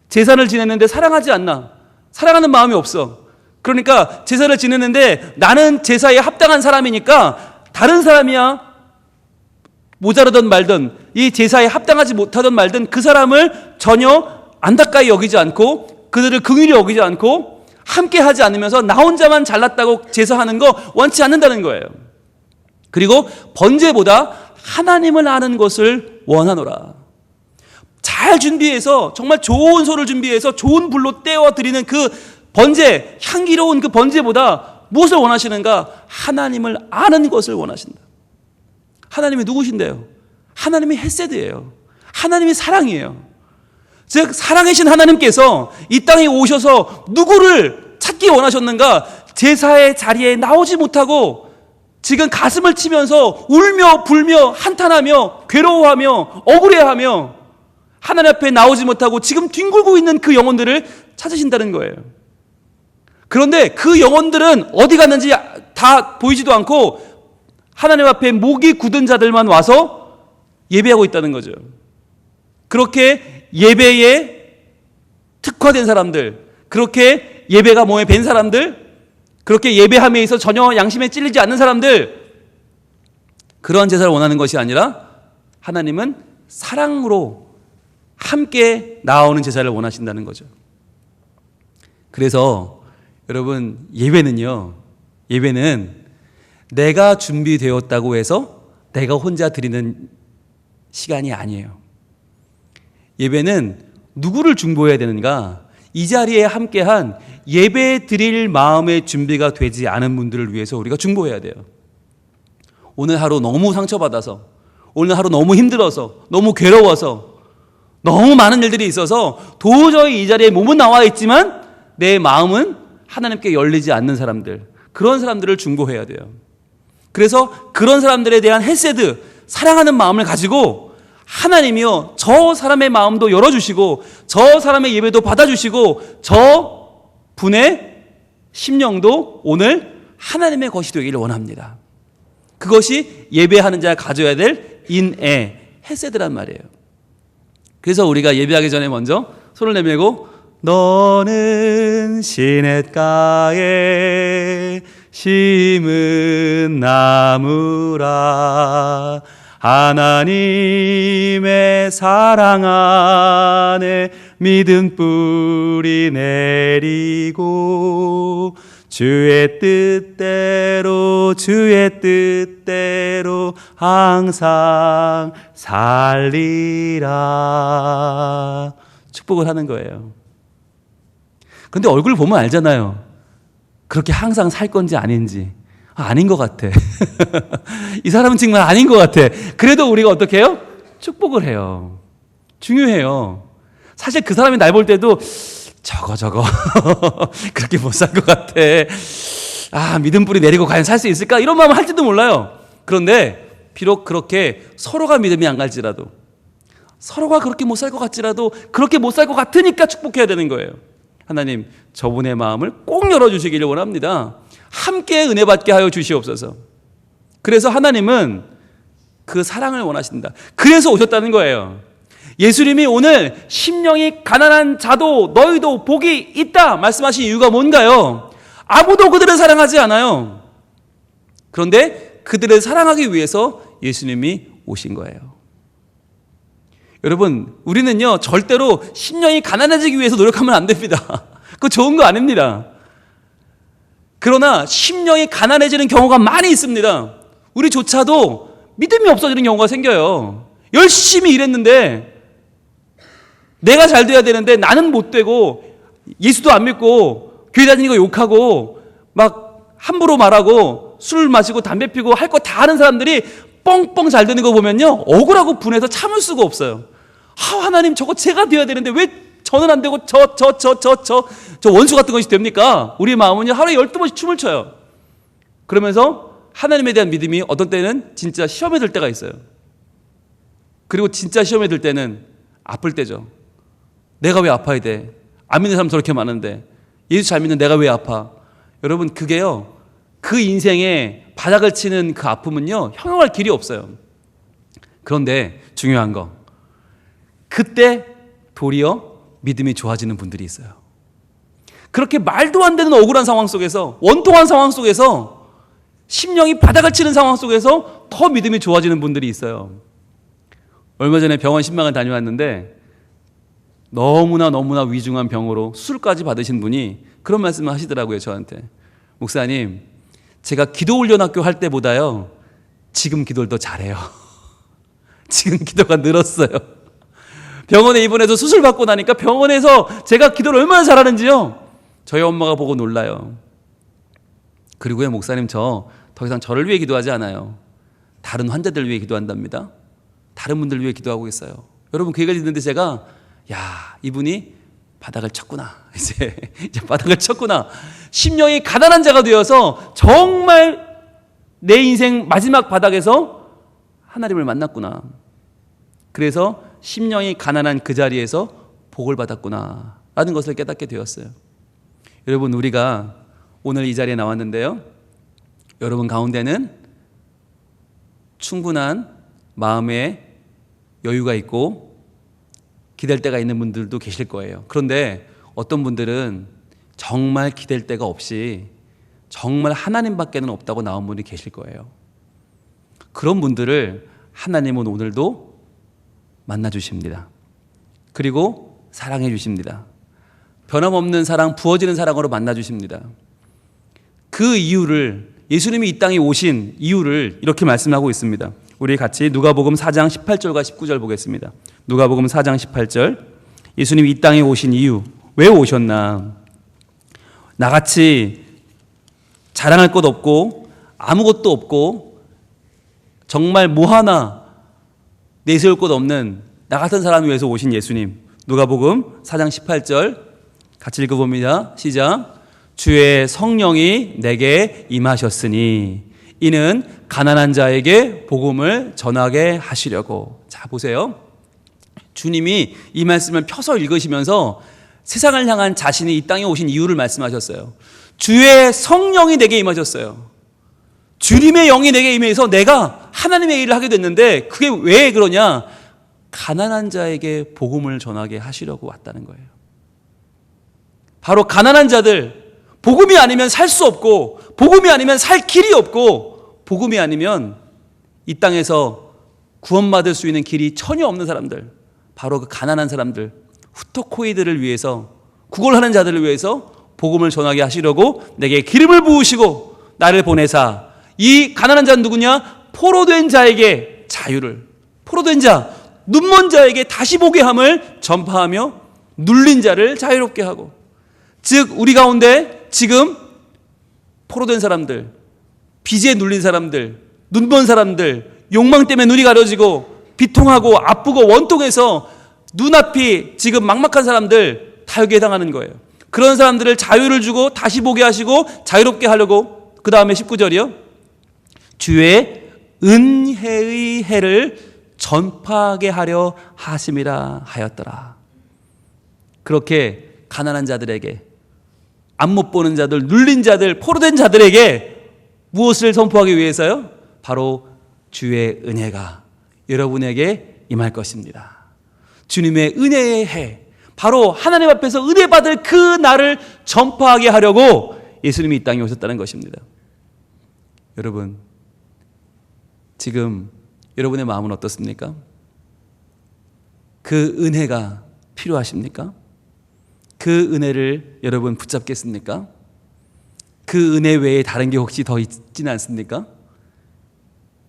제사를 지냈는데 사랑하지 않나? 사랑하는 마음이 없어. 그러니까 제사를 지냈는데 나는 제사에 합당한 사람이니까 다른 사람이야 모자르든 말든 이 제사에 합당하지 못하든 말든 그 사람을 전혀 안타까이 여기지 않고 그들을 긍휼히 여기지 않고 함께 하지 않으면서 나 혼자만 잘났다고 제사하는 거 원치 않는다는 거예요. 그리고 번제보다 하나님을 아는 것을 원하노라. 잘 준비해서 정말 좋은 소를 준비해서 좋은 불로 떼어 드리는 그 번제, 향기로운 그 번제보다 무엇을 원하시는가? 하나님을 아는 것을 원하신다. 하나님이 누구신데요? 하나님이 헤세드예요. 하나님이 사랑이에요. 즉 사랑이신 하나님께서 이 땅에 오셔서 누구를 찾기 원하셨는가? 제사의 자리에 나오지 못하고 지금 가슴을 치면서 울며 불며 한탄하며 괴로워하며 억울해하며 하나님 앞에 나오지 못하고 지금 뒹굴고 있는 그 영혼들을 찾으신다는 거예요. 그런데 그 영혼들은 어디 갔는지 다 보이지도 않고 하나님 앞에 목이 굳은 자들만 와서 예배하고 있다는 거죠. 그렇게 예배에 특화된 사람들, 그렇게 예배가 몸에 밴 사람들, 그렇게 예배함에 있어 전혀 양심에 찔리지 않는 사람들, 그러한 제사를 원하는 것이 아니라 하나님은 사랑으로 함께 나아오는 제사를 원하신다는 거죠. 그래서 여러분, 예배는 내가 준비되었다고 해서 내가 혼자 드리는 시간이 아니에요. 예배는 누구를 중보해야 되는가? 이 자리에 함께한 예배 드릴 마음의 준비가 되지 않은 분들을 위해서 우리가 중보해야 돼요. 오늘 하루 너무 상처받아서, 오늘 하루 너무 힘들어서, 너무 괴로워서, 너무 많은 일들이 있어서 도저히 이 자리에 몸은 나와 있지만 내 마음은 하나님께 열리지 않는 사람들, 그런 사람들을 중보해야 돼요. 그래서 그런 사람들에 대한 헤세드, 사랑하는 마음을 가지고 하나님이요, 저 사람의 마음도 열어주시고 저 사람의 예배도 받아주시고 저 분의 심령도 오늘 하나님의 것이 되기를 원합니다. 그것이 예배하는 자가 가져야 될 인애, 헤세드란 말이에요. 그래서 우리가 예배하기 전에 먼저 손을 내밀고 너는 시냇가에 심은 나무라 하나님의 사랑 안에 믿음 뿌리 내리고 주의 뜻대로 항상 살리라. 축복을 하는 거예요. 그런데 얼굴 보면 알잖아요. 그렇게 항상 살 건지 아닌지. 아닌 것 같아. 이 사람은 정말 아닌 것 같아. 그래도 우리가 어떻게 해요? 축복을 해요. 중요해요. 사실 그 사람이 날 볼 때도 저거 그렇게 못 살 것 같아. 믿음 뿌리 내리고 과연 살 수 있을까? 이런 마음을 할지도 몰라요. 그런데 비록 그렇게 서로가 믿음이 안 갈지라도, 서로가 그렇게 못 살 것 같지라도 그렇게 못 살 것 같으니까 축복해야 되는 거예요. 하나님, 저분의 마음을 꼭 열어주시기를 원합니다. 함께 은혜 받게 하여 주시옵소서. 그래서 하나님은 그 사랑을 원하신다. 그래서 오셨다는 거예요. 예수님이 오늘 심령이 가난한 자도 너희도 복이 있다 말씀하신 이유가 뭔가요? 아무도 그들을 사랑하지 않아요. 그런데 그들을 사랑하기 위해서 예수님이 오신 거예요. 여러분, 우리는요 절대로 심령이 가난해지기 위해서 노력하면 안 됩니다. 그거 좋은 거 아닙니다. 그러나 심령이 가난해지는 경우가 많이 있습니다. 우리조차도 믿음이 없어지는 경우가 생겨요. 열심히 일했는데 내가 잘 돼야 되는데 나는 못 되고 예수도 안 믿고 교회 다니는 거 욕하고 막 함부로 말하고 술 마시고 담배 피고 할 거 다 하는 사람들이 뻥뻥 잘 되는 거 보면요 억울하고 분해서 참을 수가 없어요. 하나님, 저거 제가 되어야 되는데 왜 저는 안 되고 저 원수 같은 것이 됩니까? 우리의 마음은요 하루에 12번씩 춤을 춰요. 그러면서 하나님에 대한 믿음이 어떤 때는 진짜 시험에 들 때가 있어요. 그리고 진짜 시험에 들 때는 아플 때죠. 내가 왜 아파야 돼? 안 믿는 사람 저렇게 많은데 예수 잘 믿는 내가 왜 아파? 여러분, 그게요 그 인생에 바닥을 치는 그 아픔은요 형용할 길이 없어요. 그런데 중요한 거, 그때 도리어 믿음이 좋아지는 분들이 있어요. 그렇게 말도 안 되는 억울한 상황 속에서, 원통한 상황 속에서, 심령이 바닥을 치는 상황 속에서 더 믿음이 좋아지는 분들이 있어요. 얼마 전에 병원 신방을 다녀왔는데 너무나 위중한 병으로 수술까지 받으신 분이 그런 말씀을 하시더라고요. 저한테, 목사님, 제가 기도 훈련학교 할 때보다요 지금 기도를 더 잘해요. 지금 기도가 늘었어요. 병원에 입원해서 수술 받고 나니까 병원에서 제가 기도를 얼마나 잘하는지요 저희 엄마가 보고 놀라요. 그리고요, 목사님, 저 더 이상 저를 위해 기도하지 않아요. 다른 환자들 위해 기도한답니다. 다른 분들 위해 기도하고 있어요. 여러분, 그 얘기를 듣는데 제가, 이분이 바닥을 쳤구나. 이제 바닥을 쳤구나. 심령이 가난한 자가 되어서 정말 내 인생 마지막 바닥에서 하나님을 만났구나. 그래서 심령이 가난한 그 자리에서 복을 받았구나 라는 것을 깨닫게 되었어요. 여러분, 우리가 오늘 이 자리에 나왔는데요, 여러분 가운데는 충분한 마음의 여유가 있고 기댈 데가 있는 분들도 계실 거예요. 그런데 어떤 분들은 정말 기댈 데가 없이 정말 하나님밖에는 없다고 나온 분이 계실 거예요. 그런 분들을 하나님은 오늘도 만나주십니다. 그리고 사랑해 주십니다. 변함없는 사랑, 부어지는 사랑으로 만나주십니다. 그 이유를, 예수님이 이 땅에 오신 이유를 이렇게 말씀하고 있습니다. 우리 같이 누가복음 4장 18절과 19절 보겠습니다. 누가복음 4장 18절, 예수님이 이 땅에 오신 이유, 왜 오셨나? 나같이 자랑할 것 없고 아무것도 없고 정말 뭐 하나 내세울 것 없는 나 같은 사람을 위해서 오신 예수님. 누가복음 4장 18절 같이 읽어봅니다. 시작. 주의 성령이 내게 임하셨으니 이는 가난한 자에게 복음을 전하게 하시려고. 자, 보세요. 주님이 이 말씀을 펴서 읽으시면서 세상을 향한 자신이 이 땅에 오신 이유를 말씀하셨어요. 주의 성령이 내게 임하셨어요. 주님의 영이 내게 임해서 내가 하나님의 일을 하게 됐는데, 그게 왜 그러냐? 가난한 자에게 복음을 전하게 하시려고 왔다는 거예요. 바로 가난한 자들, 복음이 아니면 살 수 없고, 복음이 아니면 살 길이 없고, 복음이 아니면 이 땅에서 구원받을 수 있는 길이 전혀 없는 사람들, 바로 그 가난한 사람들, 후토코이들을 위해서, 구걸하는 자들을 위해서 복음을 전하게 하시려고 내게 기름을 부으시고 나를 보내사, 이 가난한 자는 누구냐? 포로된 자에게 자유를, 포로된 자, 눈먼 자에게 다시 보게 함을 전파하며 눌린 자를 자유롭게 하고, 즉 우리 가운데 지금 포로된 사람들, 빚에 눌린 사람들, 눈먼 사람들, 욕망 때문에 눈이 가려지고 비통하고 아프고 원통해서 눈앞이 지금 막막한 사람들, 다 여기에 해당하는 거예요. 그런 사람들을 자유를 주고 다시 보게 하시고 자유롭게 하려고, 그 다음에 19절이요. 주의 은혜의 해를 전파하게 하려 하심이라 하였더라. 그렇게 가난한 자들에게, 앞 못 보는 자들, 눌린 자들, 포로된 자들에게 무엇을 선포하기 위해서요? 바로 주의 은혜가 여러분에게 임할 것입니다. 주님의 은혜의 해, 바로 하나님 앞에서 은혜 받을 그 날을 전파하게 하려고 예수님이 이 땅에 오셨다는 것입니다. 여러분, 지금 여러분의 마음은 어떻습니까? 그 은혜가 필요하십니까? 그 은혜를 여러분 붙잡겠습니까? 그 은혜 외에 다른 게 혹시 더 있지는 않습니까?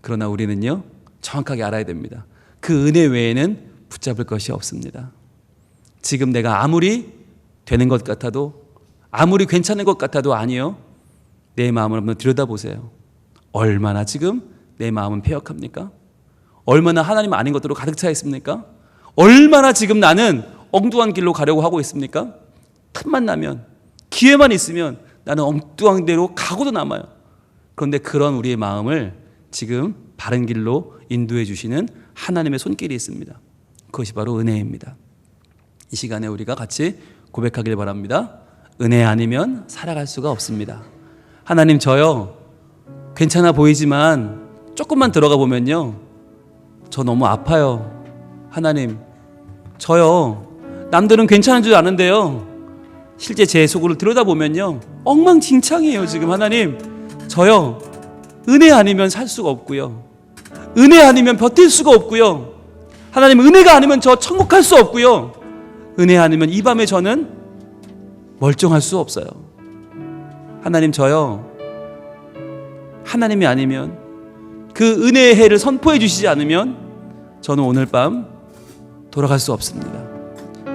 그러나 우리는요, 정확하게 알아야 됩니다. 그 은혜 외에는 붙잡을 것이 없습니다. 지금 내가 아무리 되는 것 같아도, 아무리 괜찮은 것 같아도 아니요, 내 마음을 한번 들여다보세요. 얼마나 지금 내 마음은 패역합니까? 얼마나 하나님 아닌 것들로 가득 차 있습니까? 얼마나 지금 나는 엉뚱한 길로 가려고 하고 있습니까? 틈만 나면, 기회만 있으면 나는 엉뚱한 대로 가고도 남아요. 그런데 그런 우리의 마음을 지금 바른 길로 인도해 주시는 하나님의 손길이 있습니다. 그것이 바로 은혜입니다. 이 시간에 우리가 같이 고백하길 바랍니다. 은혜 아니면 살아갈 수가 없습니다. 하나님, 저요 괜찮아 보이지만 조금만 들어가 보면요, 저 너무 아파요. 하나님, 저요 남들은 괜찮은 줄 아는데요, 실제 제 속을 들여다보면요 엉망진창이에요. 지금 하나님, 저요 은혜 아니면 살 수가 없고요, 은혜 아니면 버틸 수가 없고요, 하나님 은혜가 아니면 저 천국 갈 수 없고요, 은혜 아니면 이 밤에 저는 멀쩡할 수 없어요. 하나님, 저요 하나님이 아니면, 그 은혜의 해를 선포해 주시지 않으면 저는 오늘 밤 돌아갈 수 없습니다.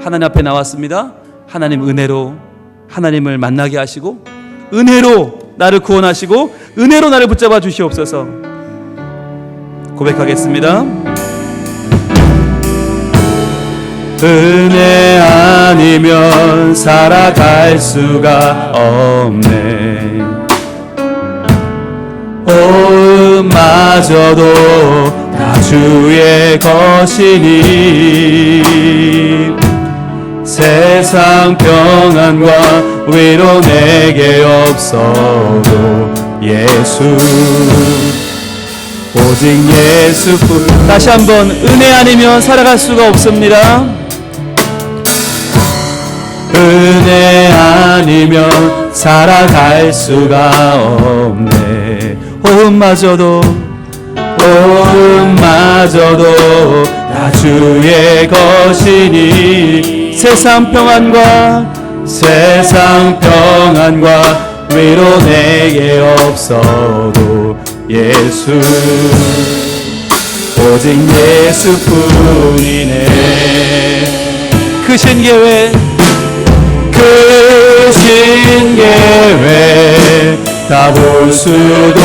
하나님 앞에 나왔습니다. 하나님 은혜로 하나님을 만나게 하시고, 은혜로 나를 구원하시고, 은혜로 나를 붙잡아 주시옵소서. 고백하겠습니다. 은혜 아니면 살아갈 수가 없네. 마저도 다 주의 것이니, 세상 평안과 위로 내게 없어도 예수, 오직 예수뿐. 다시 한번, 은혜 아니면 살아갈 수가 없습니다. 은혜 아니면 살아갈 수가 없네. 호흡마저도 다 주의 것이니, 세상 평안과 위로 내게 없어도 예수, 오직 예수뿐이네. 크신 계획 다 볼 수도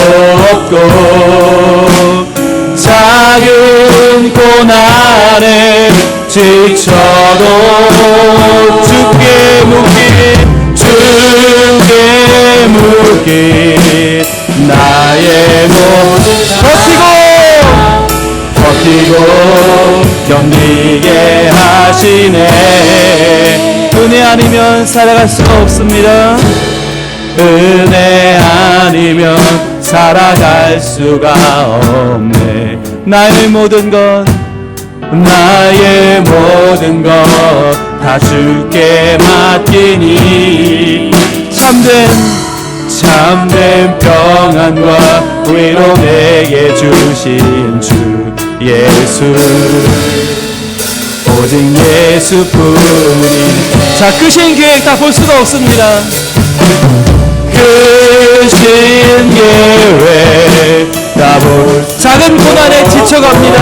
없고, 작은 고난에 지쳐도 주께 묶인 나의 모든 버티고 견디게 하시네. 은혜 아니면 살아갈 수가 없습니다. 은혜 아니면 살아갈 수가 없네. 나의 모든 것 다 주께 맡기니 참된 평안과 위로 내게 주신 주 예수, 오직 예수뿐이. 자, 크신 계획 다 볼 수가 없습니다. 크신 계획 다 볼. 작은 고난에 지쳐갑니다.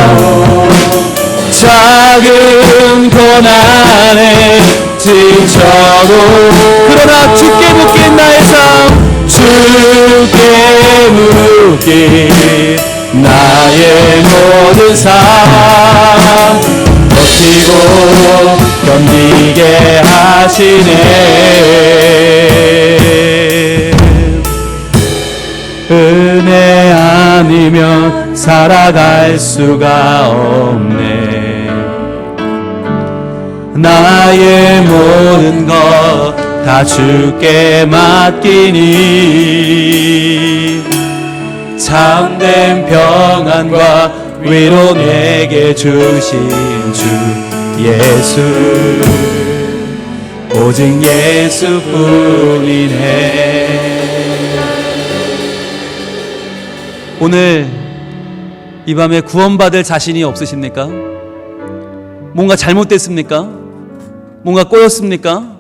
작은 고난에 지쳐도 그러나 주께 묶인 나의 삶, 주께 묶인 나의 모든 삶 버티고 견디게 하시네. 은혜 아니면 살아갈 수가 없네. 나의 모든 것 다 주께 맡기니 참된 평안과 위로 내게 주신 주 예수, 오직 예수뿐이네. 오늘 이 밤에 구원받을 자신이 없으십니까? 뭔가 잘못됐습니까? 뭔가 꼬였습니까?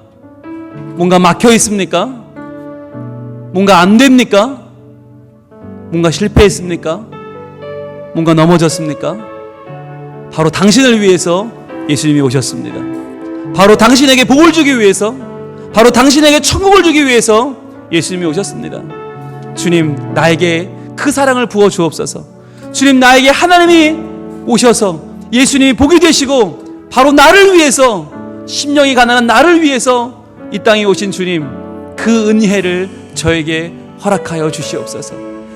뭔가 막혀 있습니까? 뭔가 안 됩니까? 뭔가 실패했습니까? 뭔가 넘어졌습니까? 바로 당신을 위해서 예수님이 오셨습니다. 바로 당신에게 복을 주기 위해서, 바로 당신에게 천국을 주기 위해서 예수님이 오셨습니다. 주님, 나에게 그 사랑을 부어 주옵소서. 주님, 나에게 하나님이 오셔서 예수님이 복이 되시고 바로 나를 위해서, 심령이 가난한 나를 위해서 이 땅에 오신 주님, 그 은혜를 저에게 허락하여 주시옵소서.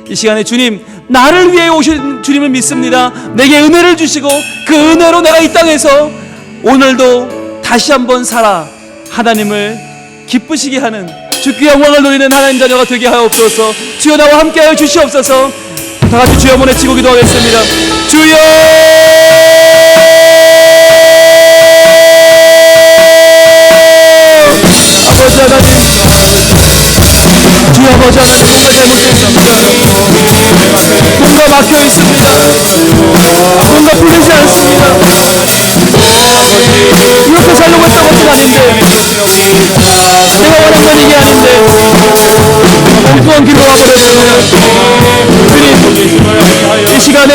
이 시간에 주님, 나를 위해 오신 주님을 믿습니다. 내게 은혜를 주시고 그 은혜로 내가 이 땅에서 오늘도 다시 한번 살아 하나님을 기쁘시게 하는, 주께 영광을 돌리는 하나님 자녀가 되게 하옵소서. 주여, 나와 함께하여 주시옵소서. 다 같이 주여 한번 외치고 기도하겠습니다. 주여, 아버지 하나님, 주여 아버지 하나님, 뭔가 잘못되었습니다. 뭔가 막혀 있습니다. 뭔가 풀리지 않습니다. 이렇게 살려고 했던 것은 아닌데, 내가 원한 건 이게 아닌데 엉뚱한 길로 와버렸습니다. 주님, 이 시간에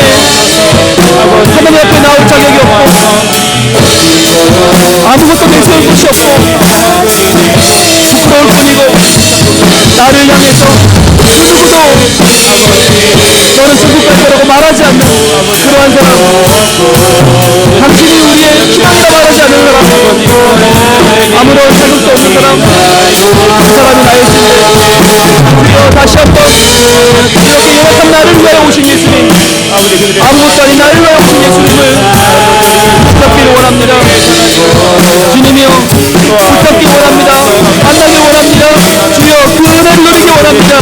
하나님 앞에 나올 자격이 없고 아무것도 내세울 곳이 없고 부끄러울 뿐이고, 나를 향해서 누구도 너는 천국 갈 거라고 말하지 않는 그러한 사람, 당신이 우리의 희망이라 말하지 않는 사람, 아무런 자격도 없는 사람, 그 사람이 나였는데 주여, 다시 한번 이렇게 연약한 나를 위하여 오신 예수님, 아무것도 아닌 나를 위하여 오신 예수님을 붙잡기를 원합니다. 주님이여, 붙잡기 원합니다. 만나기 원합니다. 주여, 그 은혜를 누리기 원합니다.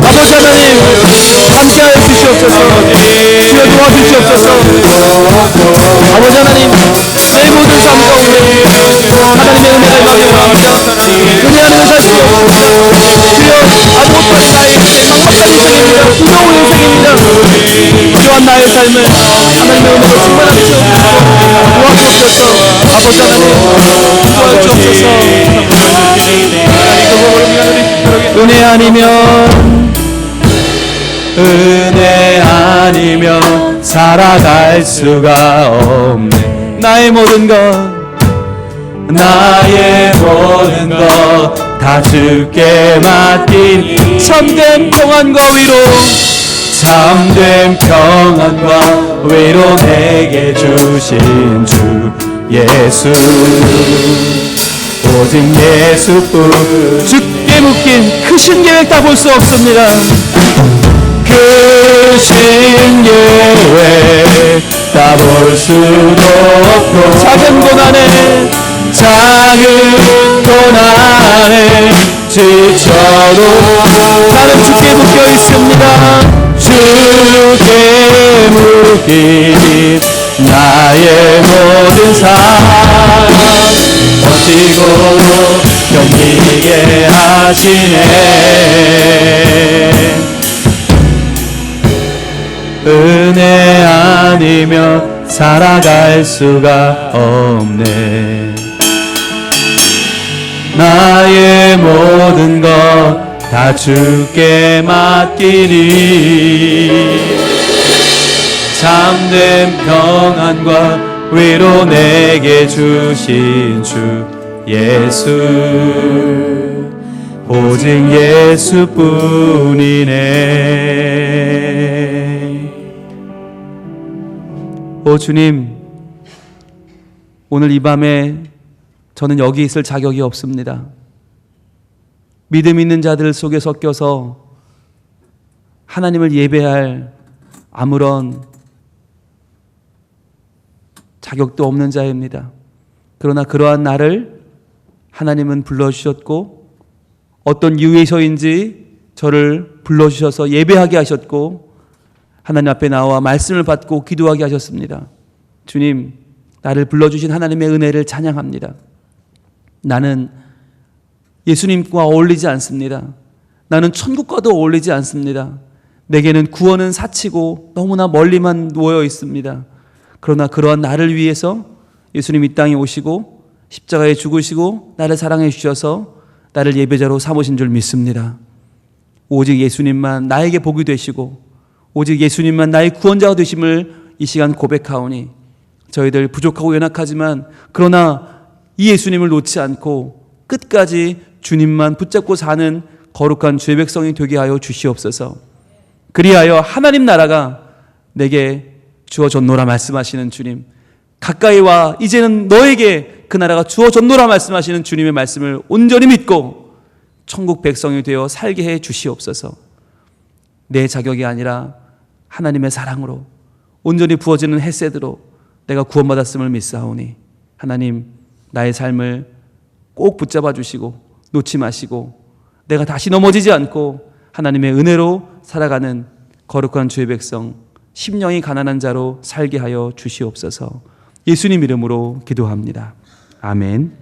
아버지 하나님, 함께하여 주시옵소서. 주여, 도와주시옵소서. 아버지 하나님, 내 모든 삶 가운데 하나님의 은혜가 임하기 원합니다. 은혜 안에는 살 수 없습니다. 주여, 아무것도 아닌 나의 인생, 막막한 인생입니다. 두려운 인생입니다. 이러한 나의 삶을 하나님의 은혜로 충만하시옵소서. 도와주옵소서. 아버지 하나님, 도와주옵소서. 은혜 아니면 살아갈 수가 없네. 나의 모든 것 다 주께 맡긴 참된 평안과 위로 내게 주신 주 예수, 오직 예수뿐. 주께 묶인 크신 계획 다 볼 수 없습니다. 크신 계획 다 볼 수도 없고 작은 고난에 작은 고난에 지쳐도 나는 주께 묶여 있습니다. 주께 묶인 나의 모든 삶 버티고 견디게 하시네. 은혜 아니면 살아갈 수가 없네. 나의 모든 것 다 주께 맡기니 참된 평안과 위로 내게 주신 주 예수, 오직 예수뿐이네. 오 주님, 오늘 이 밤에 저는 여기 있을 자격이 없습니다. 믿음 있는 자들 속에 섞여서 하나님을 예배할 아무런 자격도 없는 자입니다. 그러나 그러한 나를 하나님은 불러주셨고 어떤 이유에서인지 저를 불러주셔서 예배하게 하셨고 하나님 앞에 나와 말씀을 받고 기도하게 하셨습니다. 주님, 나를 불러주신 하나님의 은혜를 찬양합니다. 나는 예수님과 어울리지 않습니다. 나는 천국과도 어울리지 않습니다. 내게는 구원은 사치고 너무나 멀리만 놓여 있습니다. 그러나 그러한 나를 위해서 예수님 이 땅에 오시고 십자가에 죽으시고 나를 사랑해 주셔서 나를 예배자로 삼으신 줄 믿습니다. 오직 예수님만 나에게 복이 되시고 오직 예수님만 나의 구원자가 되심을 이 시간 고백하오니 저희들 부족하고 연약하지만 그러나 이 예수님을 놓지 않고 끝까지 주님만 붙잡고 사는 거룩한 주의 백성이 되게 하여 주시옵소서. 그리하여 하나님 나라가 내게 주어졌노라 말씀하시는 주님, 가까이 와 이제는 너에게 그 나라가 주어졌노라 말씀하시는 주님의 말씀을 온전히 믿고 천국 백성이 되어 살게 해 주시옵소서. 내 자격이 아니라 하나님의 사랑으로 온전히 부어지는 햇새대로 내가 구원받았음을 믿사오니 하나님, 나의 삶을 꼭 붙잡아 주시고 놓지 마시고 내가 다시 넘어지지 않고 하나님의 은혜로 살아가는 거룩한 주의 백성, 심령이 가난한 자로 살게 하여 주시옵소서. 예수님 이름으로 기도합니다. 아멘.